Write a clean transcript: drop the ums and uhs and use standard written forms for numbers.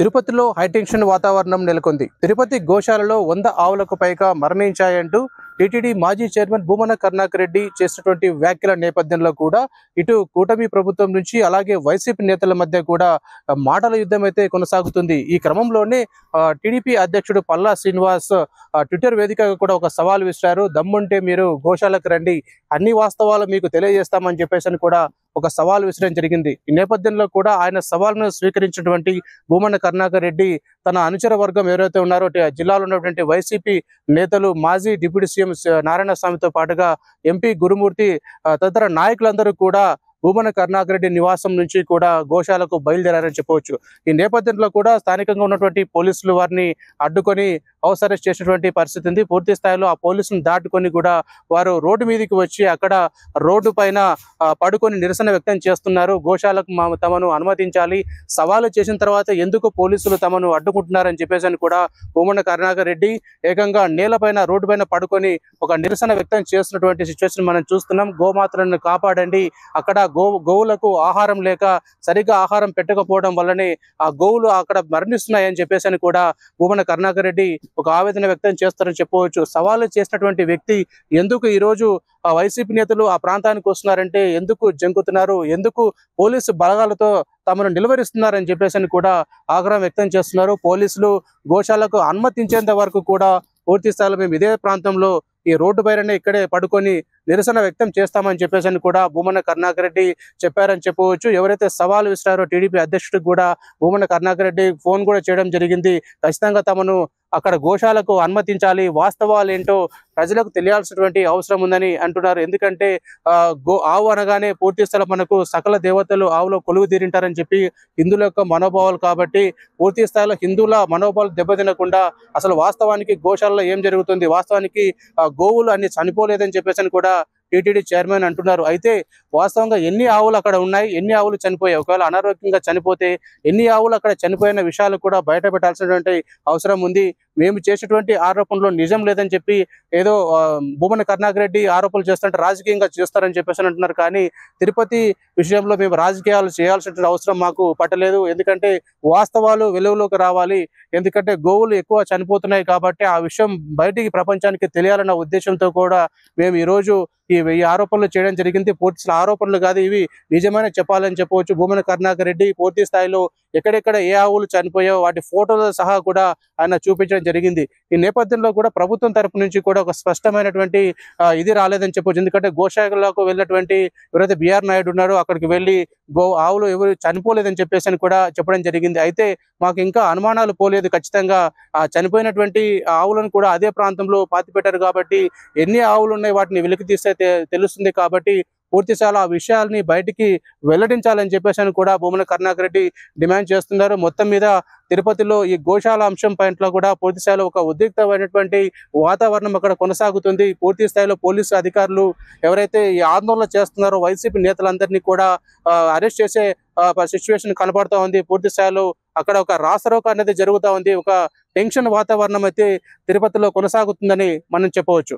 తిరుపతిలో హైటెన్షన్ వాతావరణం నెలకొంది. తిరుపతి గోశాలలో 100 ఆవులకు పైగా మరణించాయంటూ టీటీడీ మాజీ చైర్మన్ భూమన కరుణాకర్ రెడ్డి చేసినటువంటి వ్యాఖ్యల నేపథ్యంలో కూడా ఇటు కూటమి ప్రభుత్వం నుంచి అలాగే వైసీపీ నేతల మధ్య కూడా మాటల యుద్ధం అయితే కొనసాగుతుంది. ఈ క్రమంలోనే టీడీపీ అధ్యక్షుడు పల్లా శ్రీనివాస్ ట్విట్టర్ వేదికగా కూడా ఒక సవాల్ విసిరారు. దమ్ముంటే మీరు గోశాలకు రండి, అన్ని వాస్తవాలు మీకు తెలియజేస్తామని చెప్పేసి కూడా ఒక సవాల్ విసరడం జరిగింది. ఈ నేపథ్యంలో కూడా ఆయన సవాల్ను స్వీకరించినటువంటి భూమన కరుణాకర్ రెడ్డి తన అనుచర వర్గం ఎవరైతే ఉన్నారో జిల్లాలో ఉన్నటువంటి వైసీపీ నేతలు, మాజీ డిప్యూటీ సీఎం నారాయణ స్వామితో పాటుగా ఎంపీ గురుమూర్తి తదితర నాయకులందరూ కూడా భూమన కరుణాకర్ రెడ్డి నివాసం నుంచి కూడా గోశాలకు బయలుదేరారని చెప్పవచ్చు. ఈ నేపథ్యంలో కూడా స్థానికంగా ఉన్నటువంటి పోలీసులు వారిని అడ్డుకొని హౌస్ అరెస్ట్ చేసినటువంటి పరిస్థితి ఉంది. పూర్తి స్థాయిలో ఆ పోలీసులను దాటుకొని కూడా వారు రోడ్డు మీదకి వచ్చి అక్కడ రోడ్డు పైన పడుకొని నిరసన వ్యక్తం చేస్తున్నారు. గోశాలకు తమను అనుమతించాలి, సవాలు చేసిన తర్వాత ఎందుకు పోలీసులు తమను అడ్డుకుంటున్నారని చెప్పేసి కూడా భూమన కరుణాకర్ రెడ్డి ఏకంగా నేలపైన రోడ్డు పైన పడుకొని ఒక నిరసన వ్యక్తం చేస్తున్నటువంటి సిచ్యువేషన్ మనం చూస్తున్నాం. గోమాతలను కాపాడండి, అక్కడ గోవులకు ఆహారం లేక సరిగ్గా ఆహారం పెట్టకపోవడం వల్లనే ఆ గోవులు అక్కడ మరణిస్తున్నాయని చెప్పేసి కూడా భూమన కరుణాకర్ రెడ్డి ఒక ఆవేదన వ్యక్తం చేస్తారని చెప్పవచ్చు. సవాలు చేసినటువంటి వ్యక్తి ఎందుకు ఈరోజు వైసీపీ నేతలు ఆ ప్రాంతానికి వస్తున్నారంటే ఎందుకు జంకుతున్నారు, ఎందుకు పోలీసు బలగాలతో తమను నిలువరిస్తున్నారని చెప్పేసి కూడా ఆగ్రహం వ్యక్తం చేస్తున్నారు. పోలీసులు గోశాలకు అనుమతించేంత వరకు కూడా పూర్తి స్థాయిలో మేము ఇదే ప్రాంతంలో ఈ రోడ్డు పైననే ఇక్కడే పడుకొని నిరసన వ్యక్తం చేస్తామని చెప్పేసి కూడా భూమన కరుణాకర్ రెడ్డి చెప్పారని చెప్పవచ్చు. ఎవరైతే సవాల్ విసిరారో టీడీపీ అధ్యక్షుడికి కూడా భూమన కరుణాకర్ రెడ్డి ఫోన్ కూడా చేయడం జరిగింది. ఖచ్చితంగా తమను అక్కడ గోశాలకు అనుమతించాలి, వాస్తవాలు ఏంటో ప్రజలకు తెలియాల్సినటువంటి అవసరం ఉందని అంటున్నారు. ఎందుకంటే ఆవు అనగానే పూర్తి స్థలం మనకు సకల దేవతలు ఆవులో కొలువు తీరింటారని చెప్పి హిందువుల యొక్క మనోభావాలు కాబట్టి పూర్తి స్థాయిలో హిందువుల మనోభావాలు దెబ్బతినకుండా అసలు వాస్తవానికి గోశాలలో ఏం జరుగుతుంది, వాస్తవానికి గోవులు అన్ని చనిపోలేదని చెప్పేసి కూడా టీటీడీ చైర్మన్ అంటున్నారు. అయితే వాస్తవంగా ఎన్ని ఆవులు అక్కడ ఉన్నాయి, ఎన్ని ఆవులు చనిపోయాయి, ఒకవేళ అనారోగ్యంగా చనిపోతే ఎన్ని ఆవులు అక్కడ చనిపోయిన విషయాలు కూడా బయట పెట్టాల్సినటువంటి అవసరం ఉంది. మేము చేసేటువంటి ఆరోపణలో నిజం లేదని చెప్పి ఏదో భూమన కరుణాకర్ రెడ్డి ఆరోపణలు చేస్తుంటే రాజకీయంగా చేస్తారని చెప్పేసి అంటున్నారు. కానీ తిరుపతి విషయంలో మేము రాజకీయాలు చేయాల్సిన అవసరం మాకు పట్టలేదు. ఎందుకంటే వాస్తవాలు వెలుగులోకి రావాలి, ఎందుకంటే గోవులు ఎక్కువ చనిపోతున్నాయి కాబట్టి ఆ విషయం బయటికి ప్రపంచానికి తెలియాలన్న ఉద్దేశంతో కూడా మేము ఈరోజు ఈ ఆరోపణలు చేయడం జరిగింది. పూర్తి ఆరోపణలు కాదు, ఇవి నిజమైన చెప్పాలని చెప్పవచ్చు. భూమన కరుణాకర్ రెడ్డి పూర్తి స్థాయిలో ఎక్కడెక్కడ ఏ ఆవులు చనిపోయాయో వాటి ఫోటోలు సహా కూడా ఆయన చూపించడం జరిగింది. ఈ నేపథ్యంలో కూడా ప్రభుత్వం తరపు నుంచి కూడా ఒక స్పష్టమైనటువంటి ఇది రాలేదని చెప్పవచ్చు. ఎందుకంటే గోశాలకు వెళ్ళినటువంటి ఎవరైతే బిఆర్ నాయుడు ఉన్నారో అక్కడికి వెళ్ళి ఆవులు ఎవరు చనిపోలేదని చెప్పేసి కూడా చెప్పడం జరిగింది. అయితే మాకు ఇంకా అనుమానాలు పోలేదు, ఖచ్చితంగా ఆ చనిపోయినటువంటి ఆవులను కూడా అదే ప్రాంతంలో పాతిపెట్టారు కాబట్టి ఎన్ని ఆవులు ఉన్నాయి వాటిని వెలికి తీస్తే తెలుస్తుంది కాబట్టి పూర్తి స్థాయిలో ఆ విషయాల్ని బయటికి వెల్లడించాలని చెప్పేసి కూడా భూమన కరుణాకర్ రెడ్డి డిమాండ్ చేస్తున్నారు. మొత్తం మీద తిరుపతిలో ఈ గోశాల అంశం పైన కూడా పూర్తి స్థాయిలో ఒక ఉద్రిక్తమైనటువంటి వాతావరణం అక్కడ కొనసాగుతుంది. పూర్తి స్థాయిలో పోలీసు అధికారులు ఎవరైతే ఈ ఆందోళన చేస్తున్నారో వైసీపీ నేతలందరినీ కూడా అరెస్ట్ చేసే సిచ్యువేషన్ కనబడుతూ ఉంది. పూర్తి స్థాయిలో అక్కడ ఒక రాసరోక అనేది జరుగుతూ ఉంది. ఒక టెన్షన్ వాతావరణం అయితే తిరుపతిలో కొనసాగుతుందని మనం చెప్పవచ్చు.